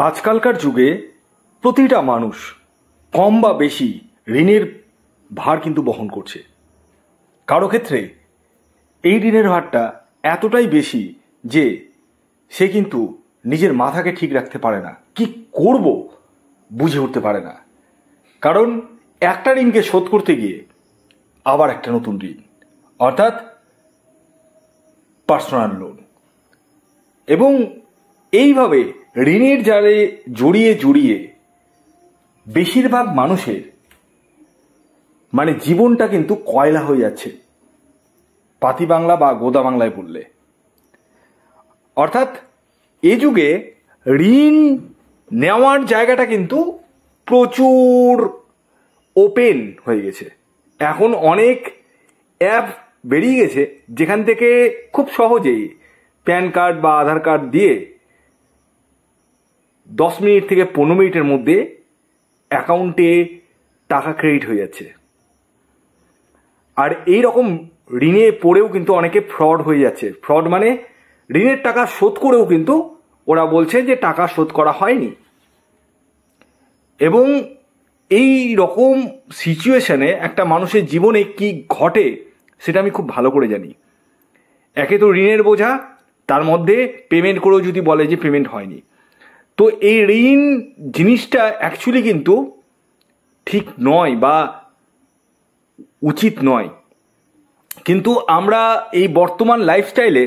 আজকালকার যুগে প্রতিটা মানুষ কম বা বেশি ঋণের ভার কিন্তু বহন করছে। কারো ক্ষেত্রে এই ঋণের ভারটা এতটাই বেশি যে সে কিন্তু নিজের মাথাকে ঠিক রাখতে পারে না, কি করব বুঝে উঠতে পারে না। কারণ একটা ঋণকে শোধ করতে গিয়ে আবার একটা নতুন ঋণ, অর্থাৎ পার্সোনাল লোন। এবং এইভাবে ঋণের জালে জড়িয়ে জড়িয়ে বেশিরভাগ মানুষের জীবনটা কিন্তু কয়লা হয়ে যাচ্ছে, পাতি বাংলা বা গোদা বাংলায় বললে। অর্থাৎ এ যুগে ঋণ নেওয়ার জায়গাটা কিন্তু প্রচুর ওপেন হয়ে গেছে। এখন অনেক অ্যাপ বেরিয়ে গেছে যেখান থেকে খুব সহজেই প্যান কার্ড বা আধার কার্ড দিয়ে 10 মিনিট থেকে 15 মিনিটের মধ্যে অ্যাকাউন্টে টাকা ক্রেডিট হয়ে যাচ্ছে। আর এই রকম ঋণে পড়েও কিন্তু অনেকে ফ্রড হয়ে যাচ্ছে। ফ্রড মানে ঋণের টাকা শোধ করেও কিন্তু ওরা বলছে যে টাকা শোধ করা হয়নি। এবং এই রকম সিচুয়েশনে একটা মানুষের জীবনে কি ঘটে সেটা আমি খুব ভালো করে জানি। একে তো ঋণের বোঝা, তার মধ্যে পেমেন্ট করেও যদি বলে যে পেমেন্ট হয়নি। তো এই ঋণ জিনিসটা অ্যাকচুয়ালি কিন্তু ঠিক নয় বা উচিত নয়। কিন্তু আমরা এই বর্তমান লাইফস্টাইলে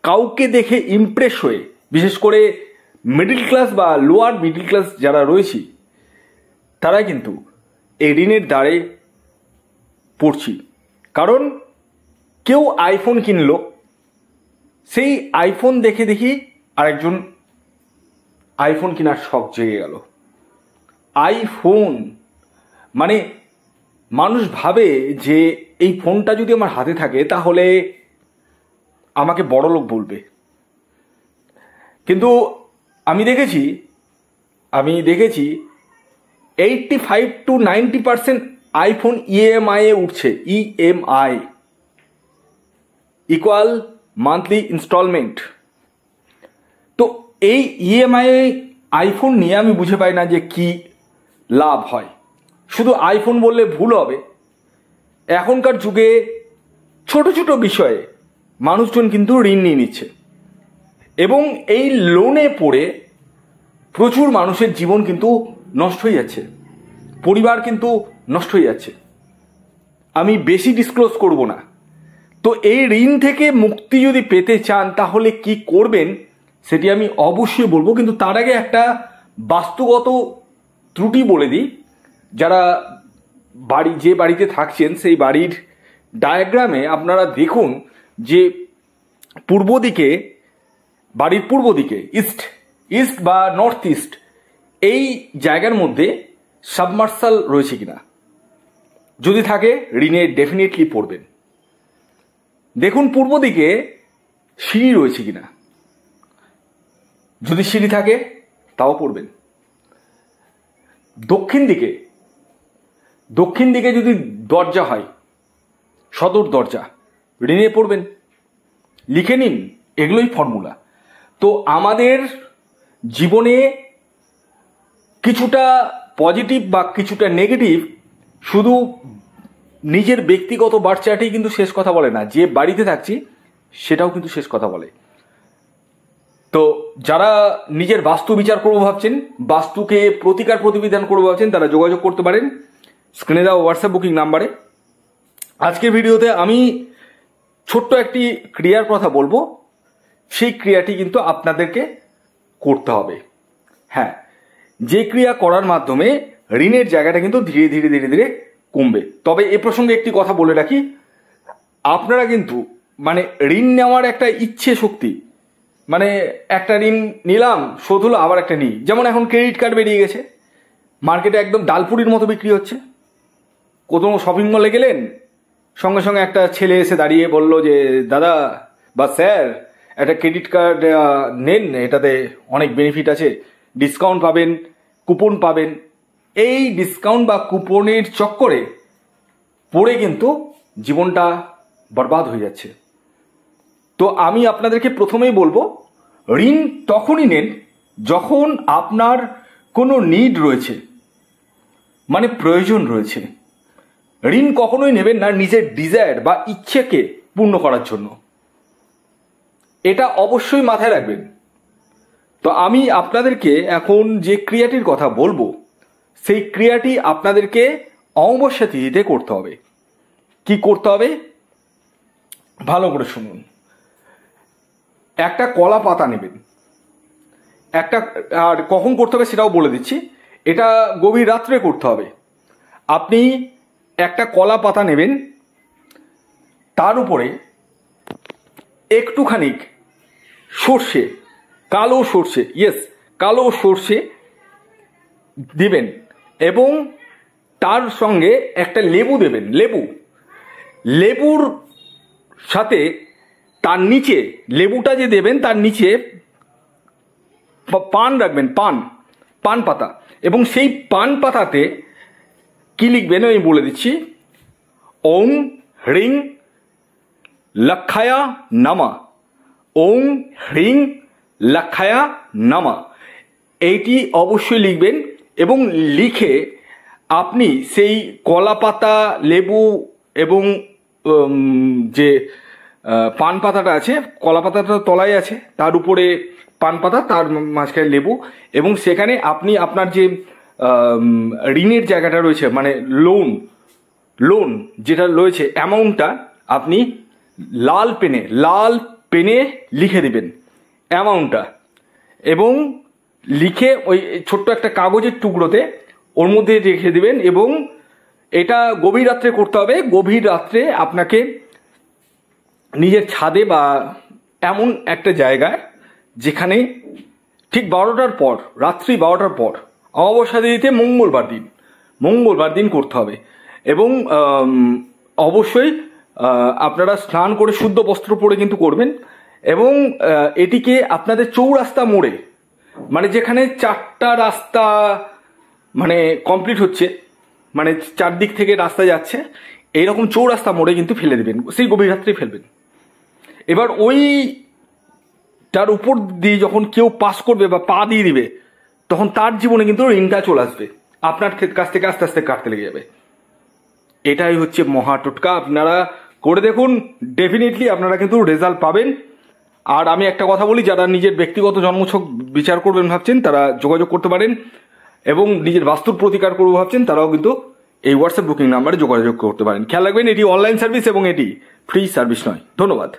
কাউকে দেখে ইমপ্রেস হয়ে, বিশেষ করে মিডল ক্লাস বা লোয়ার মিডল ক্লাস যারা রয়েছি, তারা কিন্তু এই ঋণের দ্বারে পড়ছি। কারণ কেউ আইফোন কিনলো, সেই আইফোন দেখে দেখি আরেকজন আইফোন কেনার শখ জেগে গেল। আইফোন মানে মানুষ ভাবে যে এই ফোনটা যদি আমার হাতে থাকে তাহলে আমাকে বড়লোক বলবে। কিন্তু আমি দেখেছি 85 to 90% আইফোন ইএমআই এ উঠছে। EMI equal monthly instalment. তো এই ইএমআই আইফোন নিয়ে আমি বুঝে পাই না যে কি লাভ হয়। শুধু আইফোন বললে ভুল হবে। এখনকার যুগে ছোট ছোট বিষয়ে মানুষজন কিন্তু ঋণ নিয়ে নিচ্ছে এবং এই লোনে পড়ে প্রচুর মানুষের জীবন কিন্তু নষ্ট হয়ে যাচ্ছে, পরিবার কিন্তু নষ্ট হয়ে যাচ্ছে। আমি বেশি ডিসক্লোজ করব না। তো এই ঋণ থেকে মুক্তি যদি পেতে চান তাহলে কি করবেন সেটি আমি অবশ্যই বলবো। কিন্তু তার আগে একটা বাস্তুগত ত্রুটি বলে দিই। যারা যে বাড়িতে থাকছেন সেই বাড়ির ডায়াগ্রামে আপনারা দেখুন যে বাড়ির পূর্ব দিকে ইস্ট বা নর্থ ইস্ট এই জায়গার মধ্যে সাবমার্সাল রয়েছে কিনা। যদি থাকে ঋণে ডেফিনেটলি পড়বেন। দেখুন পূর্ব দিকে সিঁড়ি রয়েছে কিনা, যদি সিঁড়ি থাকে তাও পড়বেন। দক্ষিণ দিকে যদি দরজা হয়, সদর দরজা, ঋণে পড়বেন। লিখে নিন, এগুলোই ফর্মুলা। তো আমাদের জীবনে কিছুটা পজিটিভ বা কিছুটা নেগেটিভ শুধু নিজের ব্যক্তিগত বাচ্চাটাই কিন্তু শেষ কথা বলে না, যে বাড়িতে থাকছি সেটাও কিন্তু শেষ কথা বলে। তো যারা নিজের বাস্তু বিচার করবো ভাবছেন, বাস্তুকে প্রতিকার প্রতিবিধান করবো ভাবছেন, তারা যোগাযোগ করতে পারেন স্ক্রিনে দেওয়া হোয়াটসঅ্যাপ বুকিং নাম্বারে। আজকের ভিডিওতে আমি ছোট্ট একটি ক্রিয়ার কথা বলবো। সেই ক্রিয়াটি কিন্তু আপনাদেরকে করতে হবে। হ্যাঁ, যে ক্রিয়া করার মাধ্যমে ঋণের জায়গাটা কিন্তু ধীরে ধীরে ধীরে ধীরে কমবে। তবে এ প্রসঙ্গে একটি কথা বলে রাখি, আপনারা কিন্তু ঋণ নেওয়ার একটা ইচ্ছে শক্তি, একটা ঋণ নিলাম, শোধ হলো, আবার একটা নিই। যেমন এখন ক্রেডিট কার্ড বেরিয়ে গেছে, মার্কেটে একদম ডালপুরির মতো বিক্রি হচ্ছে। কোথাও শপিং মলে গেলেন, সঙ্গে সঙ্গে একটা ছেলে এসে দাঁড়িয়ে বলল যে দাদা বা স্যার একটা ক্রেডিট কার্ড নেন, এটাতে অনেক বেনিফিট আছে, ডিসকাউন্ট পাবেন, কুপন পাবেন। এই ডিসকাউন্ট বা কুপনের চক্করে পড়ে কিন্তু জীবনটা বরবাদ হয়ে যাচ্ছে। তো আমি আপনাদেরকে প্রথমেই বলবো, ঋণ তখনই নেন যখন আপনার কোনো নিড রয়েছে, মানে প্রয়োজন রয়েছে, ঋণ কখনোই নেবেন না নিজের ডিজায়ার বা ইচ্ছেকে পূর্ণ করার জন্য। এটা অবশ্যই মাথায় রাখবেন। তো আমি আপনাদেরকে এখন যে ক্রিয়াটির কথা বলবো, সেই ক্রিয়াটি আপনাদেরকে অমাবস্যা তিথিতে করতে হবে। কি করতে হবে ভালো করে শুনুন। একটা কলা পাতা নেবেন, আর কখন করতে হবে সেটাও বলে দিচ্ছি। এটা গভীর রাত্রে করতে হবে। আপনি একটা কলা পাতা নেবেন, তার উপরে একটুখানি সর্ষে, কালো সর্ষে, কালো সর্ষে দিবেন এবং তার সঙ্গে একটা লেবু দেবেন। লেবুর সাথে তার নিচে, লেবুটা যে দেবেন তার নিচে পান রাখবেন, পান পাতা, এবং সেই পান পাতাতে কি লিখবেন আমি বলে দিচ্ছি। ওং হ্রিং লক্ষায়া নামা, ওং হ্রিং লক্ষায়া নামা, এইটি অবশ্যই লিখবেন। এবং লিখে আপনি সেই কলা পাতা, লেবু এবং যে পান পাতাটা আছে, কলা পাতাটা তলায় আছে, তার উপরে পান পাতা, তার মাঝখানে লেবু, এবং সেখানে আপনি আপনার যে ঋণের জায়গাটা রয়েছে, মানে লোন যেটা রয়েছে, অ্যামাউন্টটা আপনি লাল পেনে লিখে দেবেন অ্যামাউন্টটা, এবং লিখে ওই ছোট্ট একটা কাগজের টুকরোতে ওর মধ্যে রেখে দেবেন। এবং এটা গভীর রাত্রে করতে হবে। গভীর রাত্রে আপনাকে নিজের ছাদে বা এমন একটা জায়গায় যেখানে ঠিক 12টার পর, রাত্রি 12টার পর, অমাবস্যা তিথিতে মঙ্গলবার দিন করতে হবে। এবং অবশ্যই আপনারা স্নান করে শুদ্ধ বস্ত্র পরে কিন্তু করবেন। এবং এটিকে আপনাদের চৌরাস্তা মোড়ে, মানে যেখানে 4টা রাস্তা মানে কমপ্লিট হচ্ছে, মানে চারদিক থেকে রাস্তা যাচ্ছে, এইরকম চৌরাস্তা মোড়ে কিন্তু ফেলে দেবেন, সেই গভীর রাত্রে ফেলবেন। এবার ওইটার উপর দিয়ে যখন কেউ পাস করবে বা পা দিয়ে দিবে, তখন তার জীবনে কিন্তু ঋণটা চলে আসবে, আপনার কাছ থেকে আস্তে আস্তে কাটতে লেগে যাবে। এটাই হচ্ছে মহা টোটকা। আপনারা করে দেখুন, ডেফিনেটলি আপনারা কিন্তু রেজাল্ট পাবেন। আর আমি একটা কথা বলি, যারা নিজের ব্যক্তিগত জন্মছক বিচার করবেন ভাবছেন, তারা যোগাযোগ করতে পারেন, এবং নিজের বাস্তুর প্রতিকার করবো ভাবছেন, তারাও কিন্তু এই হোয়াটসঅ্যাপ বুকিং নাম্বারে যোগাযোগ করতে পারেন। খেয়াল রাখবেন, এটি অনলাইন সার্ভিস এবং এটি ফ্রি সার্ভিস নয়। ধন্যবাদ।